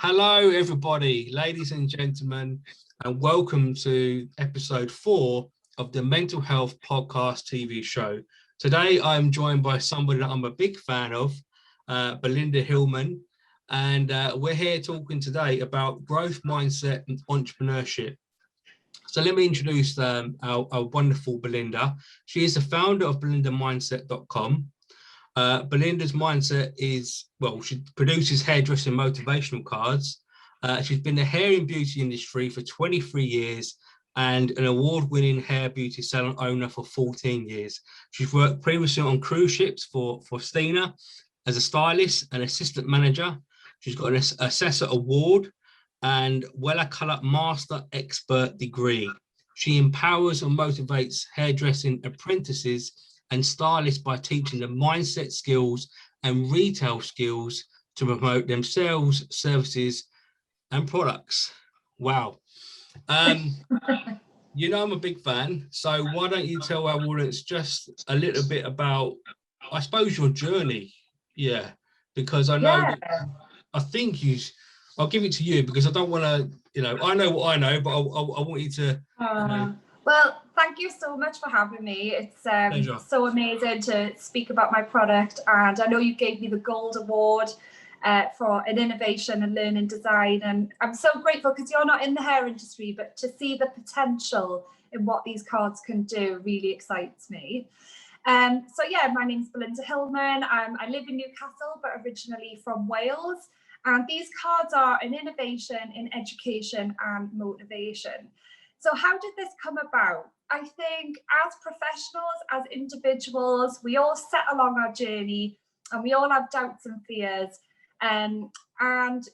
Hello, everybody, ladies and gentlemen, and welcome to episode 4 of the Mental Health Podcast TV show. Today, I'm joined by somebody that I'm a big fan of, Belinda Hillman, and we're here talking today about growth mindset and entrepreneurship. So let me introduce our wonderful Belinda. She is the founder of BelindaMindset.com. Belinda's mindset is, well, she produces hairdressing motivational cards. She's been in the hair and beauty industry for 23 years and an award-winning hair beauty salon owner for 14 years. She's worked previously on cruise ships for Stina as a stylist and assistant manager. She's got an assessor award and Weller Colour Master Expert degree. She empowers and motivates hairdressing apprentices and stylists by teaching them mindset skills and retail skills to promote themselves, services, and products. Wow. You know, I'm a big fan. So why don't you tell our audience just a little bit about, I suppose, your journey? Yeah, because I know, I think I'll give it to you because I don't want to, I know what I know, but I want you to. Well, thank you so much for having me. It's so amazing to speak about my product, and I know you gave me the Gold Award for an innovation and learning design, and I'm so grateful because you're not in the hair industry, but to see the potential in what these cards can do really excites me. So yeah, my name's Belinda Hillman. I live in Newcastle, but originally from Wales, and these cards are an innovation in education and motivation. So how did this come about? I think as professionals, as individuals, we all set along our journey and we all have doubts and fears. And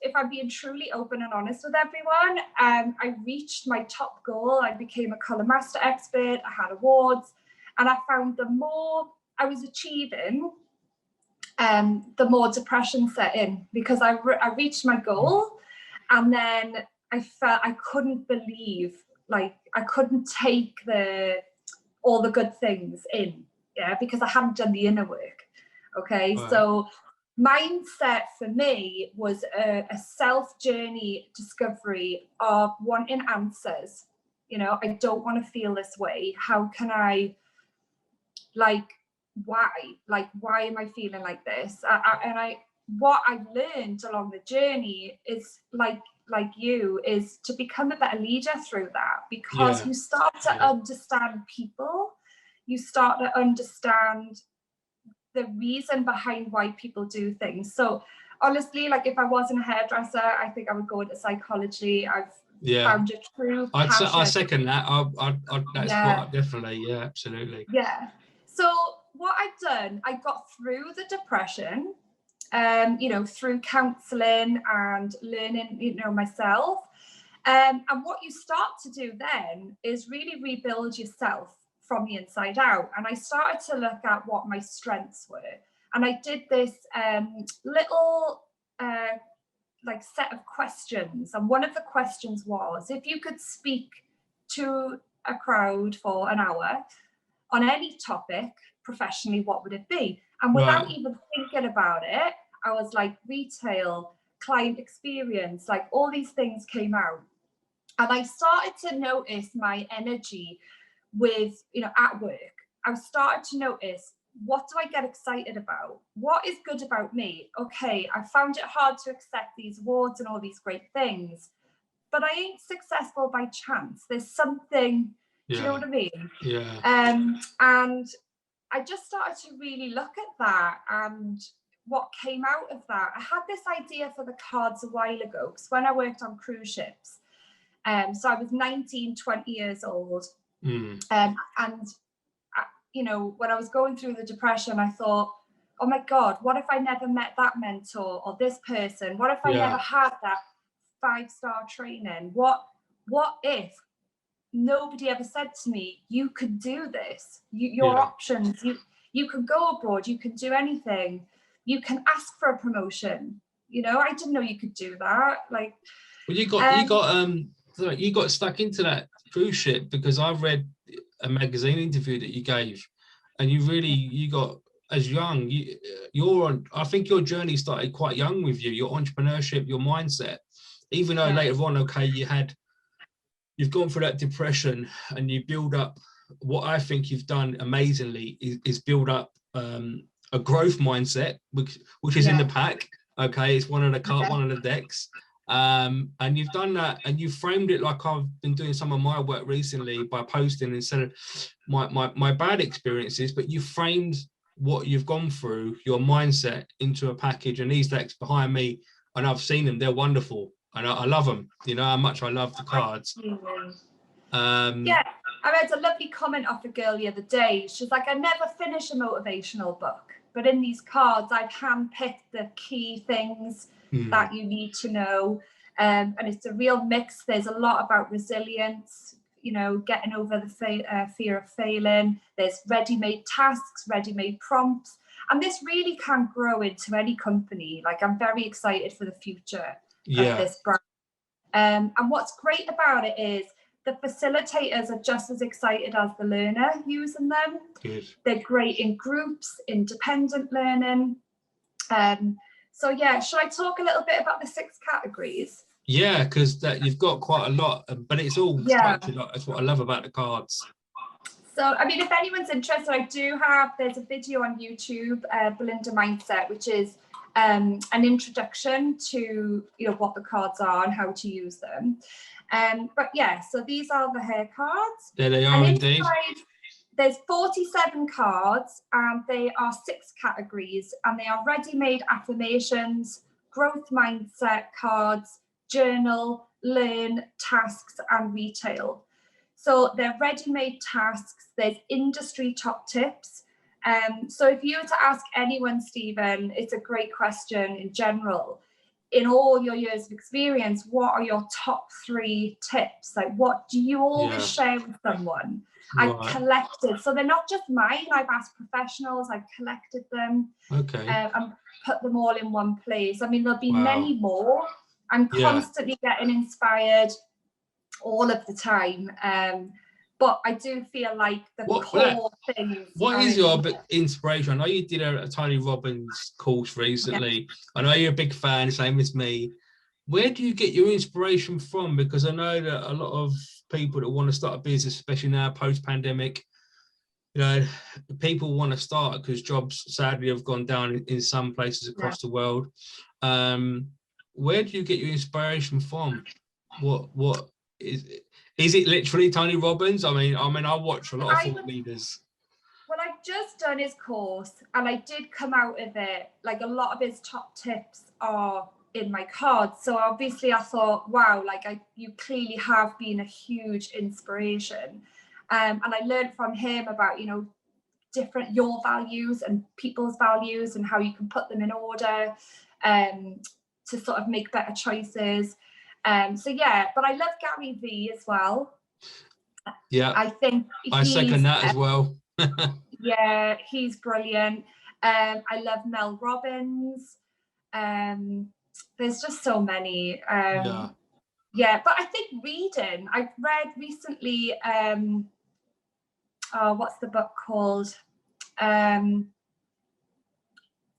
if I'm being truly open and honest with everyone, I reached my top goal. I became a colour master expert. I had awards, and I found the more I was achieving, the more depression set in, because I reached my goal, and then I felt I couldn't believe, like I couldn't take all the good things in, because I hadn't done the inner work. Okay, right. So mindset for me was a self-journey discovery of wanting answers. I don't want to feel this way. How can I, why am I feeling like this? What I've learned along the journey is is to become a better leader through that, because you start to understand people, you start to understand the reason behind why people do things. So honestly, if I wasn't a hairdresser, I think I would go into psychology. I've found a true passion. I second that. Definitely, absolutely. Yeah. So what I've done, I got through the depression, through counselling and learning, myself. And what you start to do then is really rebuild yourself from the inside out. And I started to look at what my strengths were. And I did this little set of questions. And one of the questions was, if you could speak to a crowd for an hour on any topic professionally, what would it be? And without even thinking about it, I was like, retail, client experience, all these things came out. And I started to notice my energy with, at work. I started to notice, what do I get excited about? What is good about me? Okay, I found it hard to accept these awards and all these great things, but I ain't successful by chance. There's something, do you know what I mean? Yeah. And I just started to really look at that, and what came out of that. I had this idea for the cards a while ago, because when I worked on cruise ships, so I was 19, 20 years old. And when I was going through the depression, I thought, oh my God, what if I never met that mentor or this person? What if I never had that 5-star training? What if nobody ever said to me, you could do this, your options, you can go abroad, you can do anything, you can ask for a promotion. I didn't know you could do that. Well, you got stuck into that cruise ship, because I read a magazine interview that you gave, and you got as young, I think your journey started quite young with you, your entrepreneurship, your mindset, even though later on, okay, you've gone through that depression and you build up. What I think you've done amazingly is build up a growth mindset, which is in the pack. Okay, it's one of the decks. And you've done that, and you framed it like I've been doing some of my work recently by posting instead of my bad experiences, but you framed what you've gone through, your mindset, into a package. And these decks behind me, and I've seen them, they're wonderful, and I love them. You know how much I love the cards. Yeah, I read a lovely comment off a girl the other day. She's like, I never finish a motivational book, but in these cards, I've handpicked the key things that you need to know. And it's a real mix. There's a lot about resilience, you know, getting over the fear of failing. There's ready-made tasks, ready-made prompts. And this really can grow into any company. Like, I'm very excited for the future of this brand. And what's great about it is the facilitators are just as excited as the learner using them. Good. They're great in groups, independent learning. So yeah, should I talk a little bit about the 6 categories? Yeah, because you've got quite a lot, but it's all structured. That's what I love about the cards. So, I mean, if anyone's interested, there's a video on YouTube, Belinda Mindset, which is an introduction to, you know, what the cards are and how to use them. But yeah, so these are the hair cards. There they are, indeed. There's 47 cards, and they are 6 categories, and they are ready-made affirmations, growth mindset cards, journal, learn, tasks, and retail. So they're ready-made tasks. There's industry top tips. So if you were to ask anyone, Stephen, it's a great question in general. In all your years of experience, what are your top 3 tips? Like, what do you always share with someone? I've collected, so they're not just mine. I've asked professionals, I've collected them, and put them all in one place. I mean, there'll be many more. I'm constantly getting inspired all of the time. But I do feel like the core things. What is your inspiration? I know you did a Tony Robbins course recently. I know you're a big fan, same as me. Where do you get your inspiration from? Because I know that a lot of people that want to start a business, especially now post-pandemic, you know, people want to start because jobs sadly have gone down in some places across the world. Where do you get your inspiration from? What is it literally Tony Robbins? I mean, I watch a lot of thought leaders. Well, I've just done his course, and I did come out of it, like, a lot of his top tips are in my cards. So obviously I thought, wow, like, you clearly have been a huge inspiration. And I learned from him about, you know, your values and people's values and how you can put them in order to sort of make better choices. So yeah, but I love Gary Vee as well. Yeah, I think I second that as well. Yeah, he's brilliant. I love Mel Robbins. There's just so many. Yeah, but I think reading. I've read recently. What's the book called?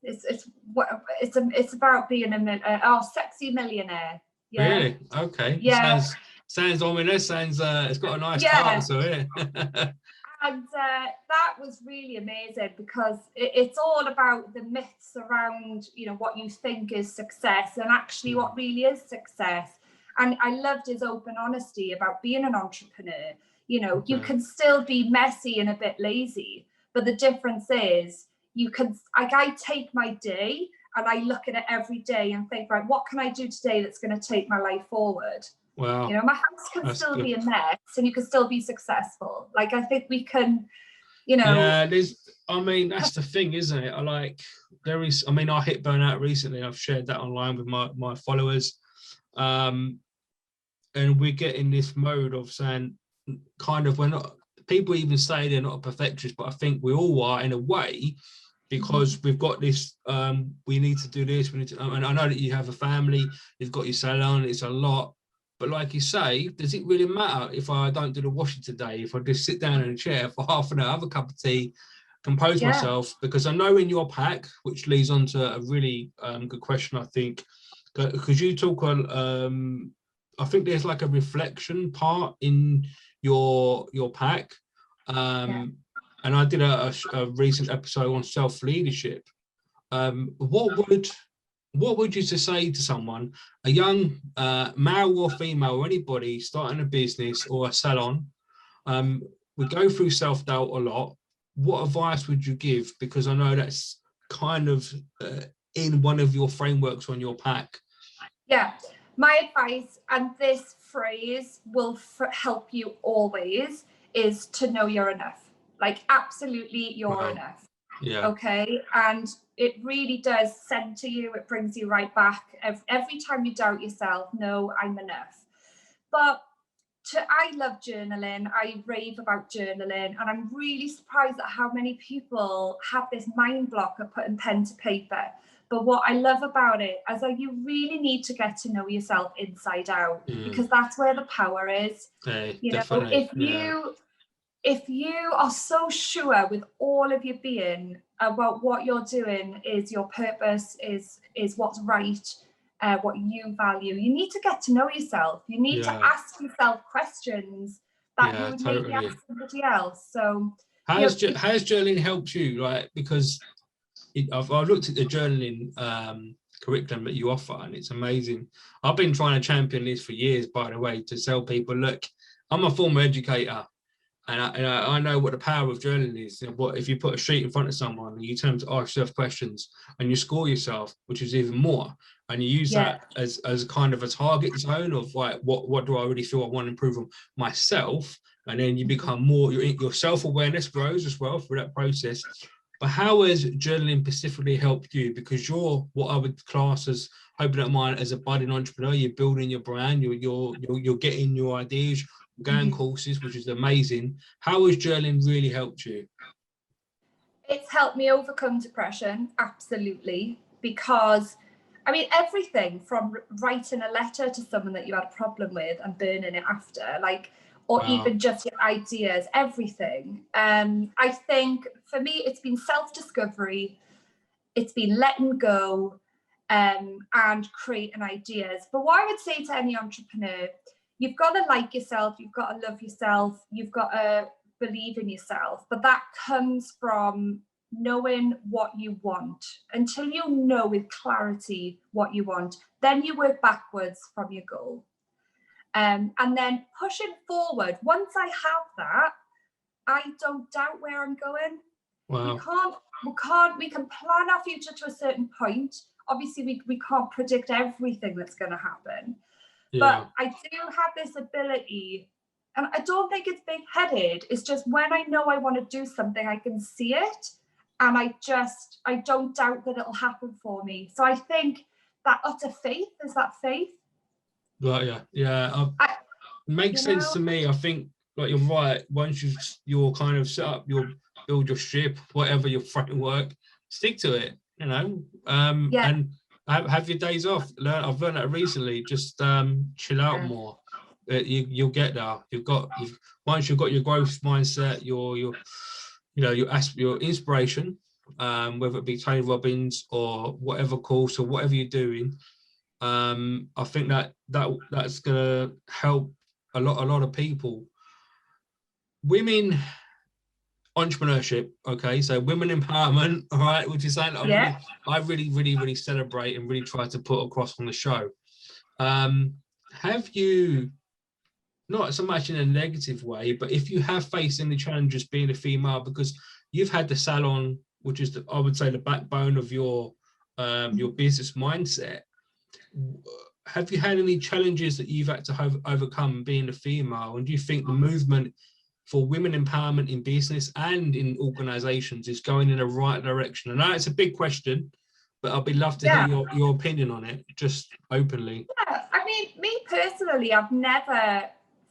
It's about being a sexy millionaire. Yeah. Really? Okay. Yeah. Sounds ominous. Sounds it's got a nice title, so yeah. And that was really amazing because it's all about the myths around, you know, what you think is success and actually what really is success. And I loved his open honesty about being an entrepreneur. You know, you can still be messy and a bit lazy, but the difference is you can, like, I take my day and I look at it every day and think, right, what can I do today that's going to take my life forward? Wow. You know, my house can still be a mess and you can still be successful. Like, I think we can, you know. Yeah, that's the thing, isn't it? I hit burnout recently. I've shared that online with my followers. And we get in this mode of saying, kind of, we're not, people even say they're not a perfectionist, but I think we all are in a way, because we've got this, we need to do this, and I know that you have a family, you've got your salon, it's a lot. But like you say, does it really matter if I don't do the washing today? If I just sit down in a chair for half an hour, have a cup of tea, compose myself, because I know in your pack, which leads on to a really good question, I think, because you talk on, I think there's like a reflection part in your pack. And I did a recent episode on self-leadership. What would you say to someone, a young male or female, or anybody starting a business or a salon? We go through self-doubt a lot. What advice would you give? Because I know that's kind of in one of your frameworks on your pack. Yeah, my advice, and this phrase will help you always, is to know you're enough. Like, absolutely, you're enough. Yeah. Okay. And it really does center you. It brings you right back. Every time you doubt yourself, no, I'm enough. But I love journaling. I rave about journaling, and I'm really surprised at how many people have this mind block of putting pen to paper. But what I love about it is that you really need to get to know yourself inside out, because that's where the power is. You know, if you are so sure with all of your being about what you're doing is your purpose, is what's right, what you value, you need to get to know yourself. You need to ask yourself questions that you would maybe ask somebody else. So has journaling helped you? Like, because I've looked at the journaling curriculum that you offer, and it's amazing. I've been trying to champion this for years, by the way, to tell people, look, I'm a former educator, and I know what the power of journaling is. What if you put a sheet in front of someone and you tell them to ask yourself questions, and you score yourself, which is even more, and you use that as kind of a target zone of, like, what do I really feel I want to improve on myself, and then you become more, your self-awareness grows as well through that process. But how has journaling specifically helped you? Because you're what I would class as, hoping at mine, as a budding entrepreneur. You're building your brand. You're getting your ideas, going courses, which is amazing. How has journaling really helped you? It's helped me overcome depression, absolutely. Because, I mean, everything from writing a letter to someone that you had a problem with and burning it after, like, or even just your ideas, everything. I think for me, it's been self-discovery, it's been letting go, and creating ideas. But what I would say to any entrepreneur, you've got to like yourself, you've got to love yourself, you've got to believe in yourself. But that comes from knowing what you want. Until you know with clarity what you want, then you work backwards from your goal. And then pushing forward. Once I have that, I don't doubt where I'm going. Wow. We can plan our future to a certain point. Obviously, we can't predict everything that's going to happen. But I do have this ability, and I don't think it's big-headed. It's just when I know I want to do something, I can see it, and I don't doubt that it'll happen for me. So I think that utter faith is that faith. Right, makes sense to me. I think, like, you're right. Once you're kind of set up, you'll build your ship, whatever your framework, stick to it, you know. And have your days off. I've learned that recently. Just chill out more. You'll get there. Once you've got your growth mindset, your inspiration, whether it be Tony Robbins or whatever course or whatever you're doing. I think that's gonna help a lot of people. Women entrepreneurship, okay, so women empowerment, all right, which is something I really celebrate and really try to put across on the show. Have you, not so much in a negative way, but if you have faced any challenges being a female, because you've had the salon, which is I would say the backbone of your business mindset, have you had any challenges that you've had to overcome being a female? And do you think the movement for women empowerment in business and in organizations is going in the right direction? I know it's a big question, but I'd be love to hear your opinion on it, just openly. Yeah, I mean, me personally, I've never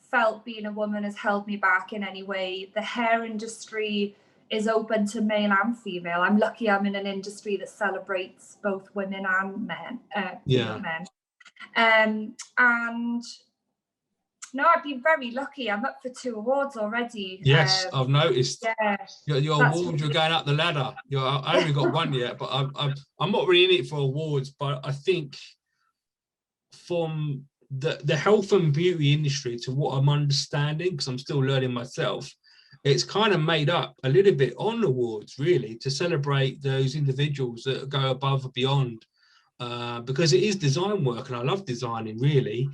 felt being a woman has held me back in any way. The hair industry is open to male and female. I'm lucky I'm in an industry that celebrates both women and men. Men. And No, I've been very lucky. I'm up for 2 awards already. Yes, I've noticed. Yeah, Your awards, you're going up the ladder. I only got one yet, but I'm not really in it for awards. But I think from the health and beauty industry, to what I'm understanding, because I'm still learning myself, it's kind of made up a little bit on awards, really, to celebrate those individuals that go above and beyond, because it is design work, and I love designing, really.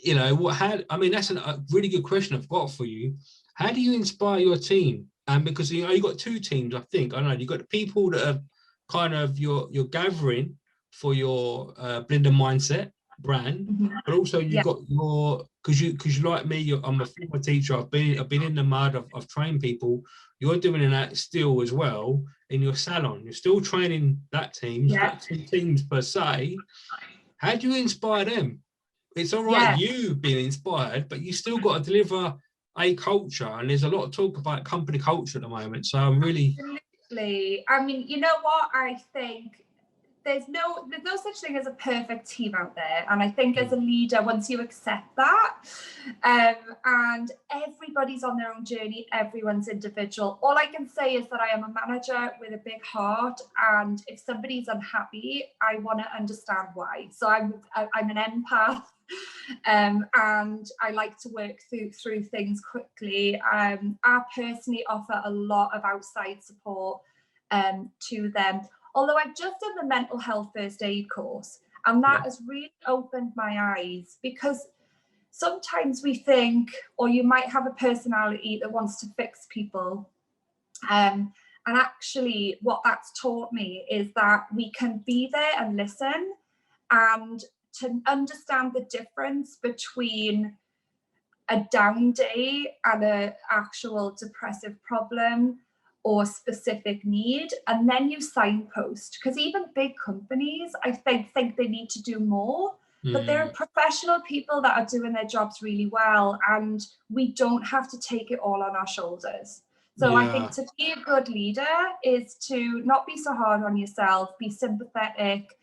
You know, I mean, that's a really good question I've got for you. How do you inspire your team? And because, you know, you've got 2 teams, I think. I don't know, you've got the people that are kind of you're gathering for your Belinda Mindset brand, but also you've got your, because you like me, I'm a former teacher. I've been in the mud. I've trained people. You're doing that still as well in your salon. You're still training that team. You've got 2 teams per se. How do you inspire them? It's all right, you being inspired, but you still got to deliver a culture, and there's a lot of talk about company culture at the moment. So I'm really, absolutely. I mean, you know what? I think there's no such thing as a perfect team out there, and I think as a leader, once you accept that, and everybody's on their own journey, everyone's individual. All I can say is that I am a manager with a big heart, and if somebody's unhappy, I want to understand why. So I'm an empath. And I like to work through things quickly. I personally offer a lot of outside support to them. Although I've just done the mental health first aid course, and that has really opened my eyes, because sometimes we think, or you might have a personality that wants to fix people. And actually what that's taught me is that we can be there and listen, and to understand the difference between a down day and an actual depressive problem or specific need, and then you signpost. Because even big companies, I think they need to do more, but there are professional people that are doing their jobs really well, and we don't have to take it all on our shoulders. So I think to be a good leader is to not be so hard on yourself, be sympathetic,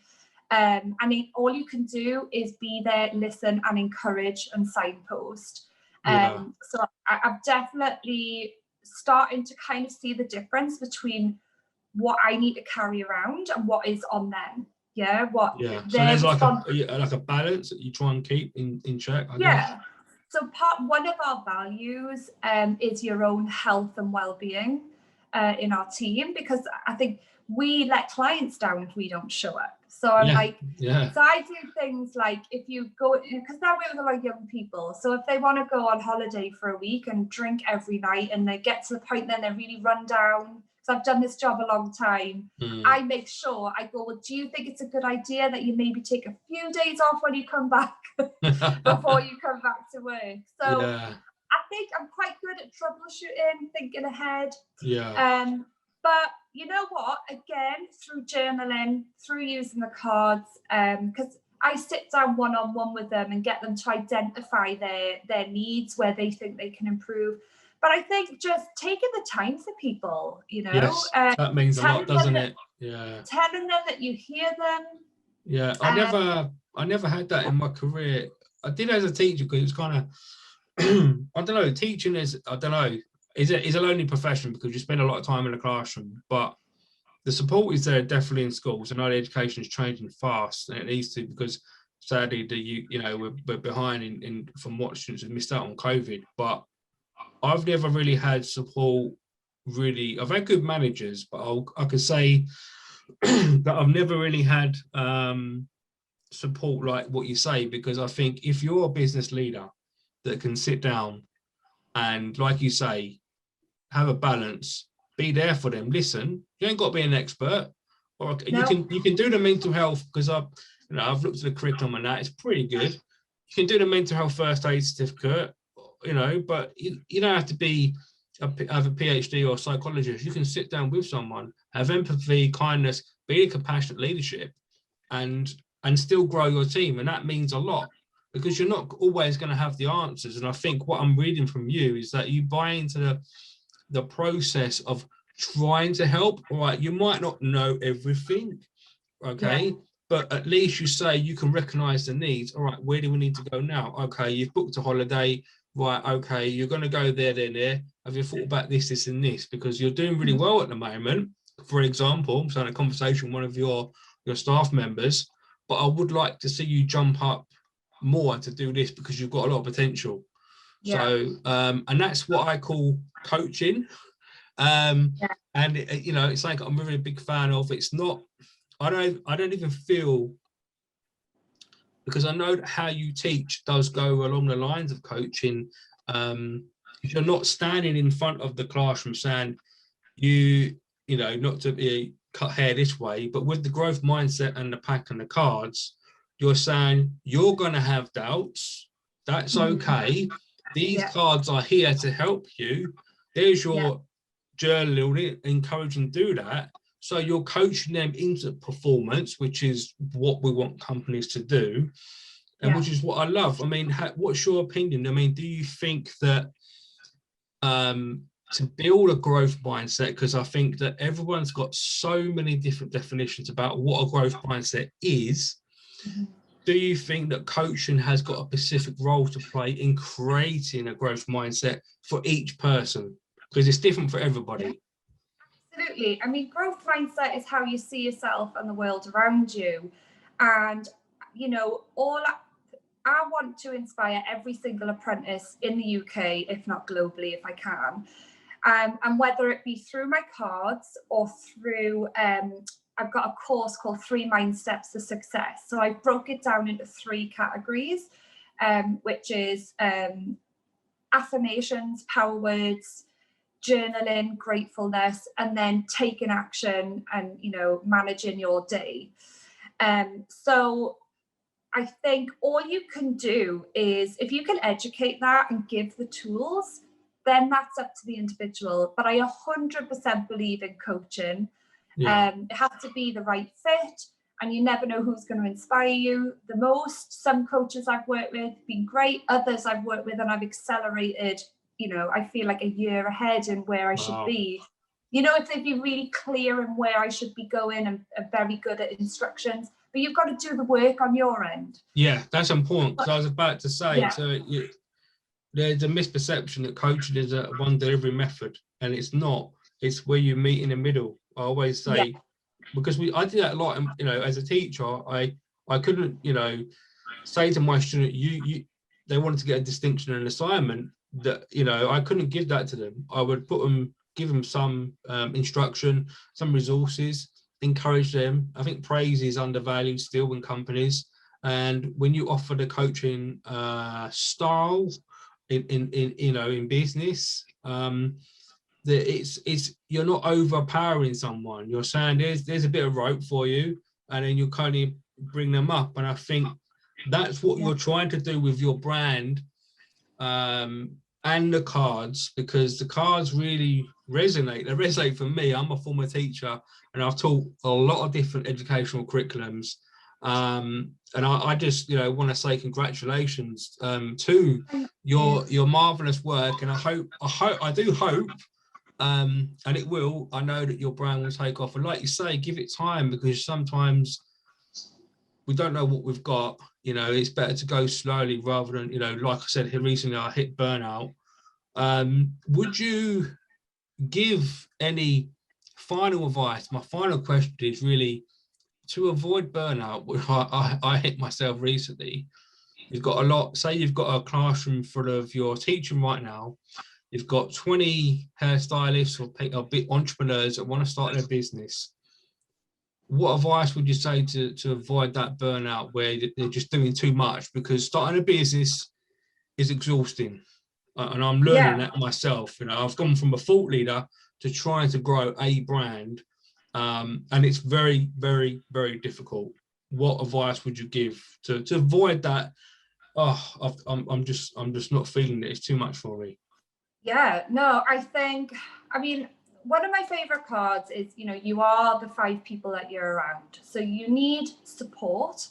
and all you can do is be there, listen, and encourage and signpost. So I've definitely starting to kind of see the difference between what I need to carry around and what is on them. So there's like a balance that you try and keep in check, I guess. So one of our values is your own health and well-being in our team, because I think we let clients down if we don't show up. So I'm so I do things like, if you go, because now we're with a lot of young people, so if they want to go on holiday for a week and drink every night, and they get to the point then they're really run down, so I've done this job a long time, I make sure I go, well, do you think it's a good idea that you maybe take a few days off when you come back before you come back to work? So I think I'm quite good at troubleshooting, thinking ahead. But you know what? Again, through journaling, through using the cards, because I sit down one-on-one with them and get them to identify their needs, where they think they can improve. But I think just taking the time for people, you know, that means a lot, doesn't it? Telling them that you hear them. I never had that in my career. I did as a teacher, because it was kind of, I don't know, teaching is, I don't know, is a lonely profession, because you spend a lot of time in the classroom, but the support is there definitely in schools. I know the education is changing fast, and it needs to, because sadly we're behind in from what students have missed out on COVID. But I've never really had support. Really, I've had good managers, but I could say that I've never really had support like what you say, because I think if you're a business leader that can sit down and, like you say, have a balance, be there for them, listen. You ain't got to be an expert, or you can do the mental health, because I've looked at the curriculum and that, it's pretty good. You can do the mental health first aid certificate, but you don't have to have a PhD or a psychologist. You can sit down with someone, have empathy, kindness, be a compassionate leadership, and still grow your team. And that means a lot, because you're not always going to have the answers. And I think what I'm reading from you is that you buy into the process of trying to help. All right, you might not know everything, okay, but at least you say you can recognize the needs. All right, where do we need to go now? Okay, you've booked a holiday. Right, okay, you're going to go there, there. Have you thought about this, this, and this? Because you're doing really well at the moment. For example, I'm having a conversation with one of your staff members, but I would like to see you jump up more to do this because you've got a lot of potential. Yeah. So, and that's what I call coaching. And you know, it's like I'm really a big fan of. It's not. I don't even feel, because I know that how you teach does go along the lines of coaching. You're not standing in front of the classroom saying you know, not to be cut hair this way, but with the growth mindset and the pack and the cards, you're saying you're going to have doubts. That's okay. These cards are here to help you. There's your journal, encouraging do that. So you're coaching them into performance, which is what we want companies to do, and which is what I love. I mean, what's your opinion? I mean, do you think that to build a growth mindset, because I think that everyone's got so many different definitions about what a growth mindset is, do you think that coaching has got a specific role to play in creating a growth mindset for each person? Because it's different for everybody. Absolutely. I mean, growth mindset is how you see yourself and the world around you. And, you know, I want to inspire every single apprentice in the UK, if not globally, if I can. And whether it be through my cards or through, I've got a course called 3 Mind Steps to Success. So I broke it down into 3 categories, which is affirmations, power words, journaling, gratefulness, and then taking action and, you know, managing your day. So I think all you can do is, if you can educate that and give the tools, then that's up to the individual. But I 100% believe in coaching. It has to be the right fit, and you never know who's going to inspire you the most. Some coaches I've worked with have been great. Others I've worked with and I've accelerated, you know, I feel like a year ahead in where I should be. You know, if they'd be really clear in where I should be going and are very good at instructions, but you've got to do the work on your end. Yeah, that's important, because I was about to say, so there's a misperception that coaching is a one delivery method, and it's not. It's where you meet in the middle. I always say, because I do that a lot, and, you know, as a teacher, I couldn't, you know, say to my student, they wanted to get a distinction in an assignment, that, you know, I couldn't give that to them. I would give them some instruction, some resources, encourage them. I think praise is undervalued still in companies, and when you offer the coaching style in you know, in business, that it's you're not overpowering someone. You're saying there's a bit of rope for you, and then you kind of bring them up. And I think that's what you're trying to do with your brand and the cards, because the cards really resonate. They resonate for me. I'm a former teacher, and I've taught a lot of different educational curriculums. And I just, you know, want to say congratulations to your marvelous work, and I do hope, and it will. I know that your brand will take off, and like you say, give it time, because sometimes we don't know what we've got. You know, it's better to go slowly rather than, you know, like I said here recently, I hit burnout. Would you give any final advice? My final question is really to avoid burnout, which I hit myself recently. You've got a lot, say you've got a classroom full of your teaching right now, you've got 20 hairstylists or big entrepreneurs that want to start their business. What advice would you say to avoid that burnout where they're just doing too much? Because starting a business is exhausting. And I'm learning that myself. You know, I've gone from a thought leader to trying to grow a brand. And it's very, very, very difficult. What advice would you give to avoid that? Oh, I'm just not feeling it. It's too much for me. Yeah, no, I mean, one of my favorite cards is, you know, you are the 5 people that you're around. So you need support.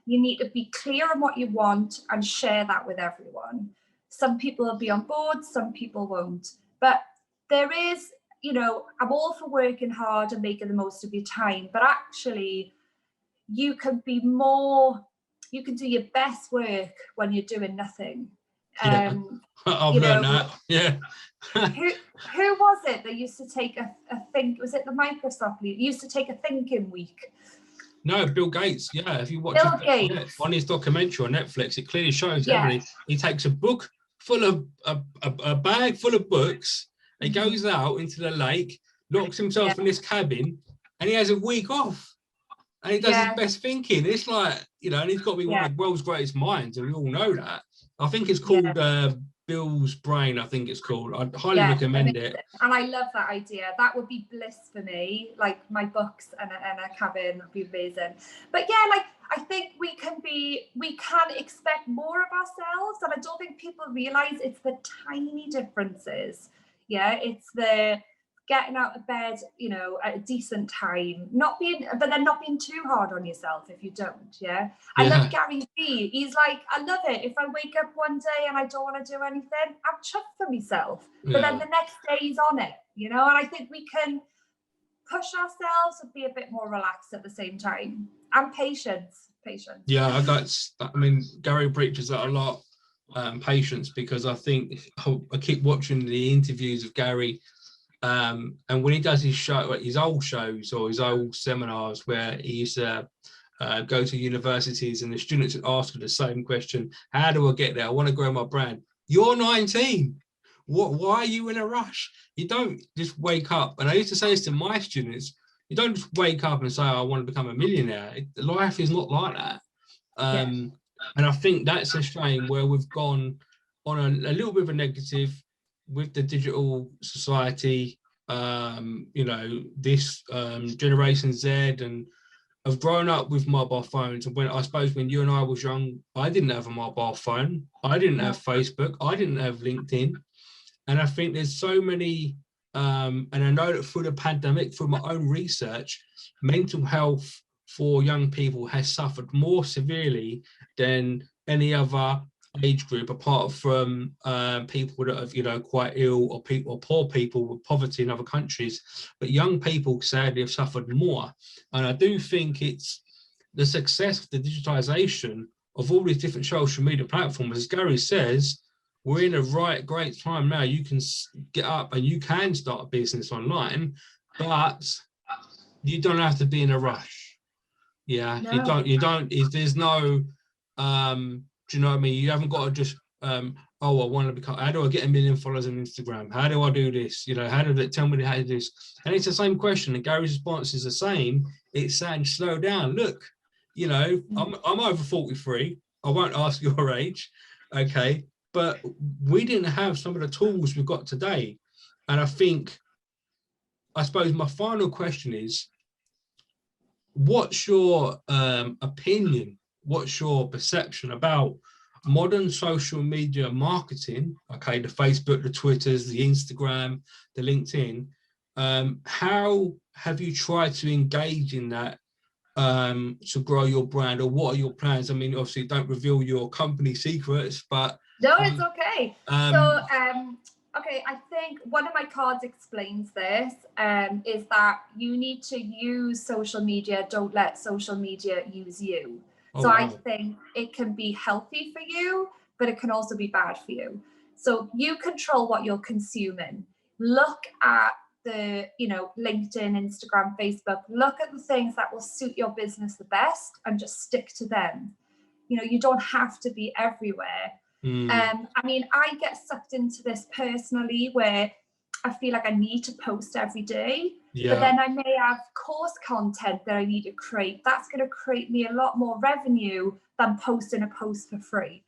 You need to be clear on what you want and share that with everyone. Some people will be on board, some people won't. But there is, you know, I'm all for working hard and making the most of your time, but actually you can do your best work when you're doing nothing. I've learned that. Yeah. who was it that used to take a think? Was it the Microsoft lead? Used to take a thinking week. No, Bill Gates. Yeah, if you watch on his documentary on Netflix, it clearly shows everything. He takes a book full of a bag full of books. He goes out into the lake, locks himself in this cabin, and he has a week off. And he does his best thinking. It's like, and he's got to be one of the world's greatest minds, and we all know that. I think it's called Bill's Brain, I think it's called. I'd highly recommend it. And I love that idea. That would be bliss for me, like my books and a cabin would be amazing. But yeah, like I think we can expect more of ourselves, and I don't think people realize it's the tiny differences. Yeah, it's the getting out of bed, at a decent time, but then not being too hard on yourself if you don't. I love Gary Vee. He's like, I love it. If I wake up one day and I don't want to do anything, I'm chuffed for myself. But then the next day he's on it, and I think we can push ourselves and be a bit more relaxed at the same time. And patience. Yeah, Gary preaches that a lot, patience, because I think I keep watching the interviews of Gary. And when he does his old shows or his old seminars where he used to go to universities and the students would ask him the same question, how do I get there? I want to grow my brand. You're 19. Why are you in a rush? You don't just wake up. And I used to say this to my students, you don't just wake up and say, I want to become a millionaire. Life is not like that. And I think that's a shame where we've gone on a little bit of a negative with the digital society, this Generation Z, and I've grown up with mobile phones. And when you and I was young, I didn't have a mobile phone. I didn't have Facebook. I didn't have LinkedIn. And I think there's so many, and I know that through the pandemic, through my own research, mental health for young people has suffered more severely than any other age group, apart from people that have quite ill or poor people with poverty in other countries. But young people sadly have suffered more, and I do think it's the success of the digitization of all these different social media platforms. As Gary says, we're in a great time now. You can get up and you can start a business online, but you don't have to be in a rush. No. You don't there's no do you know what I mean? You haven't got to just, I want to become, how do I get 1 million followers on Instagram? How do I do this? How do they tell me how to do this? And it's the same question. And Gary's response is the same. It's saying, slow down. Look, I'm over 43. I won't ask your age. Okay. But we didn't have some of the tools we've got today. And I suppose my final question is, what's your opinion? What's your perception about modern social media marketing? Okay, the Facebook, the Twitters, the Instagram, the LinkedIn. How have you tried to engage in that to grow your brand, or what are your plans? I mean, obviously, don't reveal your company secrets, but no, it's okay. Okay, I think one of my cards explains this, is that you need to use social media. Don't let social media use you. So I think it can be healthy for you, but it can also be bad for you. So you control what you're consuming. Look at the, LinkedIn, Instagram, Facebook, look at the things that will suit your business the best and just stick to them. You don't have to be everywhere. I get sucked into this personally where I feel like I need to post every day, but then I may have course content that I need to create. That's going to create me a lot more revenue than posting a post for free.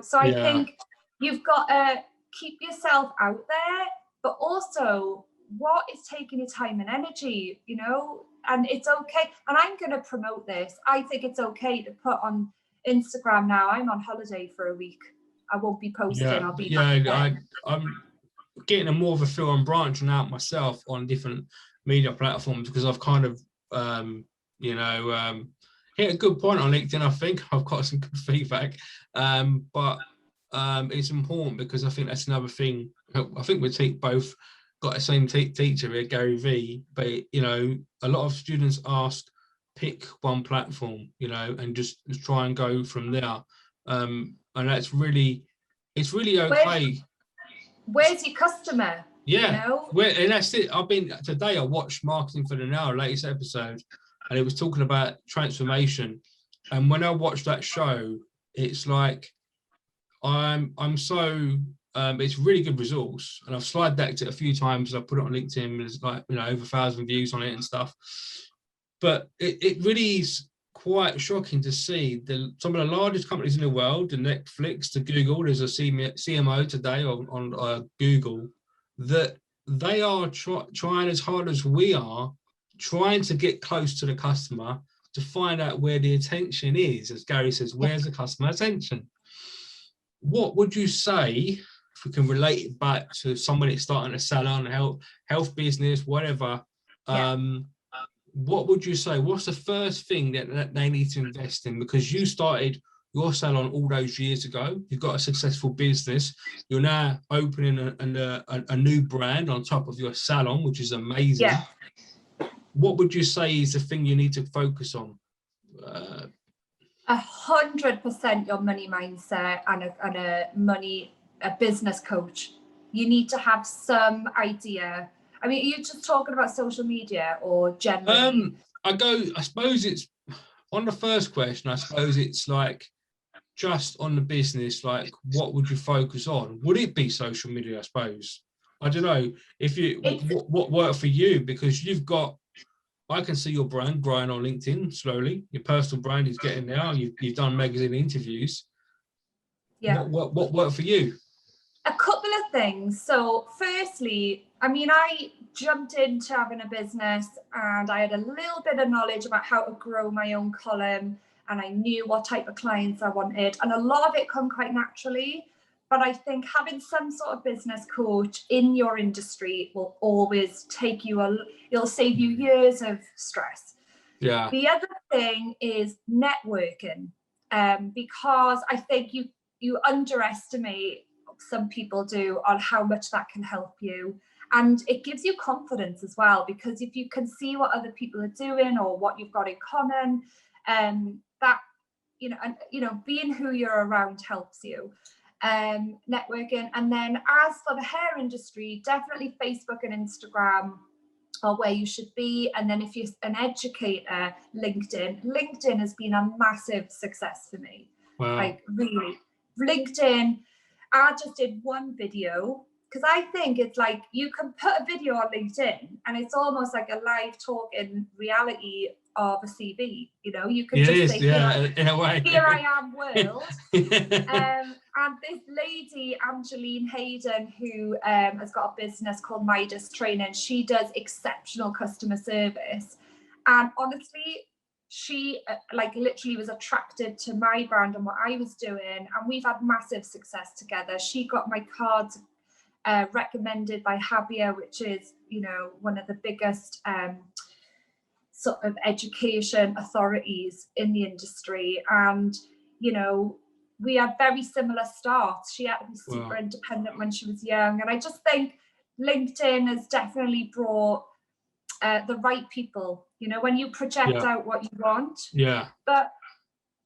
So I think you've got to keep yourself out there, but also what is taking your time and energy, and it's okay. And I'm going to promote this. I think it's okay to put on Instagram now, I'm on holiday for a week. I won't be posting. I'll be I'm getting a more of a feel. I'm branching out myself on different media platforms because I've kind of hit a good point on LinkedIn. I think I've got some good feedback, but it's important because I think that's another thing. I think we both got the same teacher here, Gary Vee, but a lot of students ask, pick one platform, you know, and just try and go from there. And that's really, it's really okay. Where's your customer? Yeah, you know? And that's it. Today I watched Marketing for the Now, latest episode, and it was talking about transformation. And when I watched that show, it's like I'm so it's really good resource, and I've slide decked it a few times. I put it on LinkedIn. There's like, you know, over 1,000 views on it and stuff. But it really is quite shocking to see some of the largest companies in the world, the Netflix, the Google. There's a CMO today on Google, that they are trying as hard as we are, trying to get close to the customer to find out where the attention is. As Gary says, where's the customer attention? What would you say, if we can relate it back to somebody starting a salon, health business, whatever, what would you say? What's the first thing that they need to invest in? Because you started your salon all those years ago. You've got a successful business. You're now opening a new brand on top of your salon, which is amazing. Yeah. What would you say is the thing you need to focus on? 100% your money mindset and a business coach. You need to have some idea. I mean, are you just talking about social media or generally? I suppose it's on the first question. I suppose it's like just on the business. Like, what would you focus on? Would it be social media? I suppose. I don't know if what worked for you, because I can see your brand growing on LinkedIn slowly. Your personal brand is getting there. You've done magazine interviews. Yeah. What worked for you? A couple of things. So firstly, I mean, I jumped into having a business and I had a little bit of knowledge about how to grow my own column, and I knew what type of clients I wanted. And a lot of it come quite naturally. But I think having some sort of business coach in your industry will always it'll save you years of stress. Yeah. The other thing is networking, because I think you underestimate, some people do, on how much that can help you. And it gives you confidence as well, because if you can see what other people are doing or what you've got in common, that, being who you're around helps you. Networking. And then as for the hair industry, definitely Facebook and Instagram are where you should be. And then if you're an educator, LinkedIn has been a massive success for me. Wow. Like, really, LinkedIn. I just did one video, because I think it's like you can put a video on LinkedIn and it's almost like a live talk in reality of a CV. You can say, in a way. Here I am, world. And this lady, Angeline Hayden, who has got a business called Midas Training, she does exceptional customer service. And honestly, she literally was attracted to my brand and what I was doing, and we've had massive success together. She got my cards recommended by Habia, which is one of the biggest sort of education authorities in the industry. And we had very similar starts. She had to be super independent when she was young, and I just think LinkedIn has definitely brought the right people, when you project out what you want. Yeah. But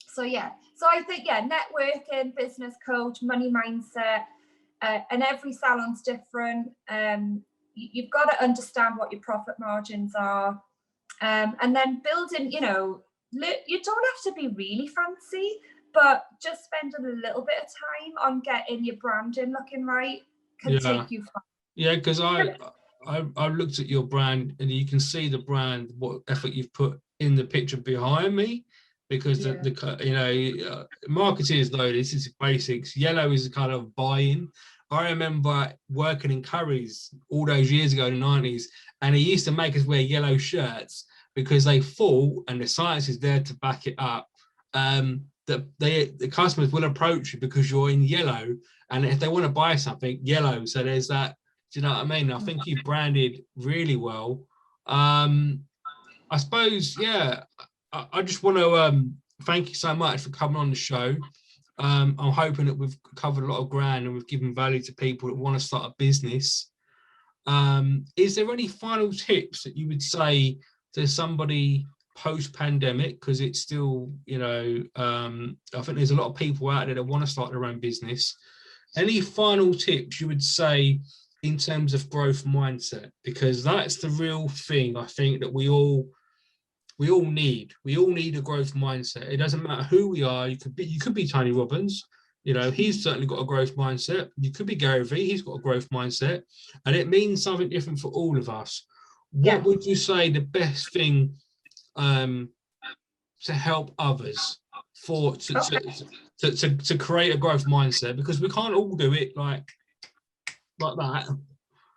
so I think networking, business coach, money mindset, and every salon's different. You've got to understand what your profit margins are, and then building. You don't have to be really fancy, but just spending a little bit of time on getting your branding looking right can take you far. Yeah, because I've looked at your brand, and you can see the brand, what effort you've put in the picture behind me, because marketing though, this is basics. Yellow is a kind of buy-in. I remember working in Curry's all those years ago in the 90s, and he used to make us wear yellow shirts because they thought, and the science is there to back it up, that the customers will approach you because you're in yellow, and if they want to buy something, yellow. So there's that. Do you know what I mean? I think you branded really well. I suppose, I just want to thank you so much for coming on the show. I'm hoping that we've covered a lot of ground and we've given value to people that want to start a business. Is there any final tips that you would say to somebody post-pandemic, because it's still, you know, I think there's a lot of people out there that want to start their own business. Any final tips you would say in terms of growth mindset? Because that's the real thing I think that we all need. We all need a growth mindset. It doesn't matter who we are. You could be Tony Robbins. You know, he's certainly got a growth mindset. You could be Gary Vee. He's got a growth mindset, and it means something different for all of us. What would you say the best thing to help others to create a growth mindset? Because we can't all do it like that.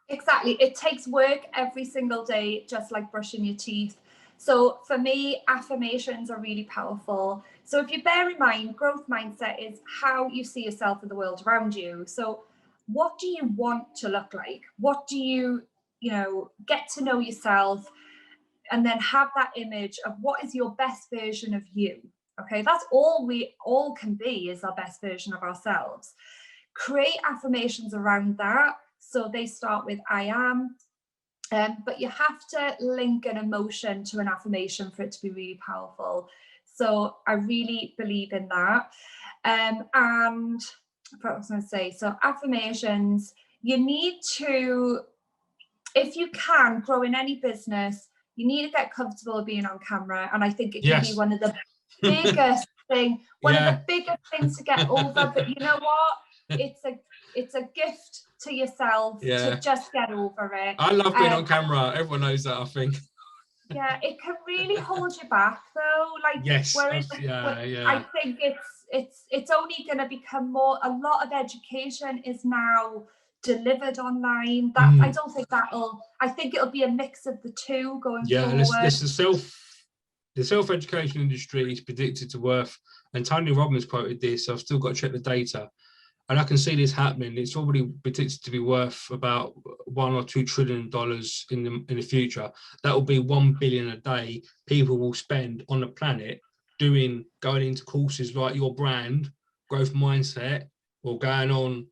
Exactly. It takes work every single day, just like brushing your teeth. So for me, affirmations are really powerful. So if you bear in mind, growth mindset is how you see yourself in the world around you. So what do you want to look like? What do you get to know yourself, and then have that image of what is your best version of you. Okay, that's all we all can be, is our best version of ourselves. Create affirmations around that. So they start with I am, but you have to link an emotion to an affirmation for it to be really powerful. So I really believe in that. And what I was going to say, so affirmations, you need to, if you can grow in any business, you need to get comfortable being on camera. And I think it can be one of the biggest one of the biggest things to get over. But you know what? It's a gift to yourself to just get over it. I love being on camera. Everyone knows that, I think. Yeah, it can really hold you back though. Like, I think it's only going to become more. A lot of education is now delivered online. That I don't think I think it'll be a mix of the two going forward. The self-education industry is predicted to worth, and Tony Robbins quoted this, so I've still got to check the data, and I can see this happening. It's already predicted to be worth about $1 or $2 trillion in the future. That will be 1 billion a day people will spend on the planet going into courses like your brand, growth mindset, or going on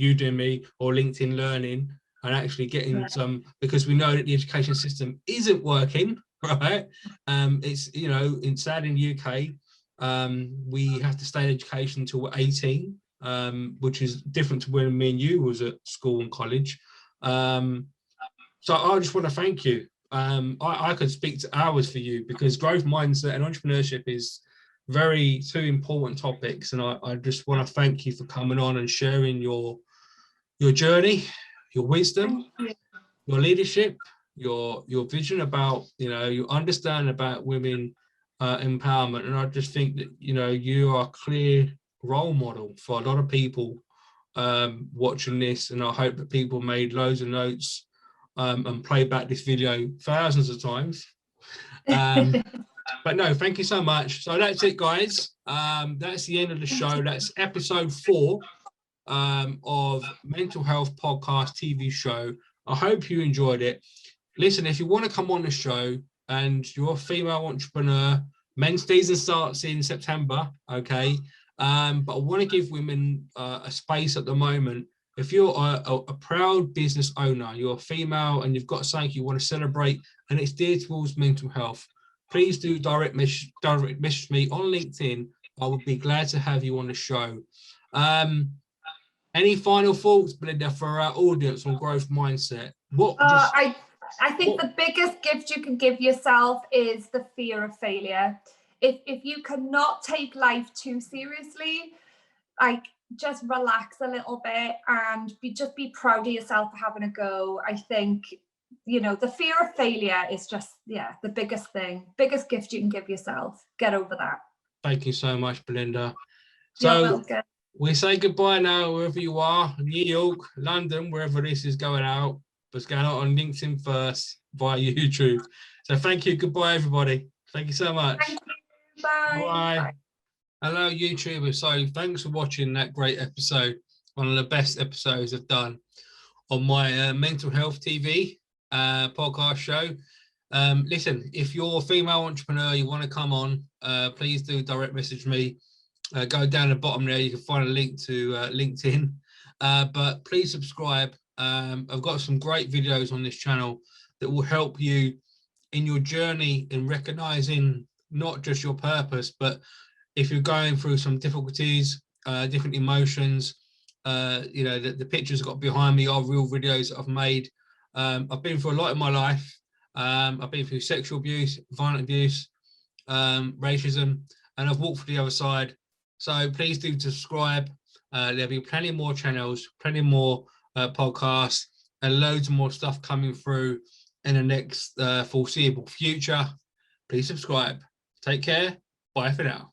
Udemy or LinkedIn Learning, and actually getting some, because we know that the education system isn't working, right? It's, sad in the UK, we have to stay in education until we're 18, which is different to when me and you was at school and college. So I just want to thank you. I could speak to hours for you, because growth mindset and entrepreneurship is two important topics, and I just want to thank you for coming on and sharing your journey, your wisdom, your leadership, your vision about, your understanding about women empowerment. And I just think that you are a clear role model for a lot of people watching this, and I hope that people made loads of notes and play back this video thousands of times. But no, thank you so much. So that's it, guys. That's the end of the show. That's episode 4 of Mental Health Podcast TV show. I hope you enjoyed it. Listen, if you want to come on the show and you're a female entrepreneur, men's season starts in September, okay? But I want to give women a space at the moment. If you're a proud business owner, you're a female and you've got something you want to celebrate and it's dear towards mental health, please do direct message me on LinkedIn. I would be glad to have you on the show. Any final thoughts, Belinda, for our audience on growth mindset? I think the biggest gift you can give yourself is the fear of failure. If you cannot take life too seriously, like, just relax a little bit and just be proud of yourself for having a go. I think, the fear of failure is just, the biggest gift you can give yourself. Get over that. Thank you so much, Belinda. So we say goodbye now, wherever you are, New York, London, wherever this is going out. But it's going out on LinkedIn first, via YouTube. So thank you. Goodbye, everybody. Thank you so much. Thank you. Bye. Bye. Hello, YouTubers. So thanks for watching that great episode. One of the best episodes I've done on my mental health TV podcast show. Listen, if you're a female entrepreneur, you want to come on, please do direct message me. Go down the bottom there, you can find a link to LinkedIn. But please subscribe. I've got some great videos on this channel that will help you in your journey in recognizing not just your purpose, but if you're going through some difficulties, different emotions, you know, the pictures I've got behind me are real videos that I've made. I've been through a lot in my life. I've been through sexual abuse, violent abuse, racism, and I've walked through the other side. So please do subscribe. There'll be plenty more channels, plenty more podcasts, and loads more stuff coming through in the next foreseeable future. Please subscribe. Take care. Bye for now.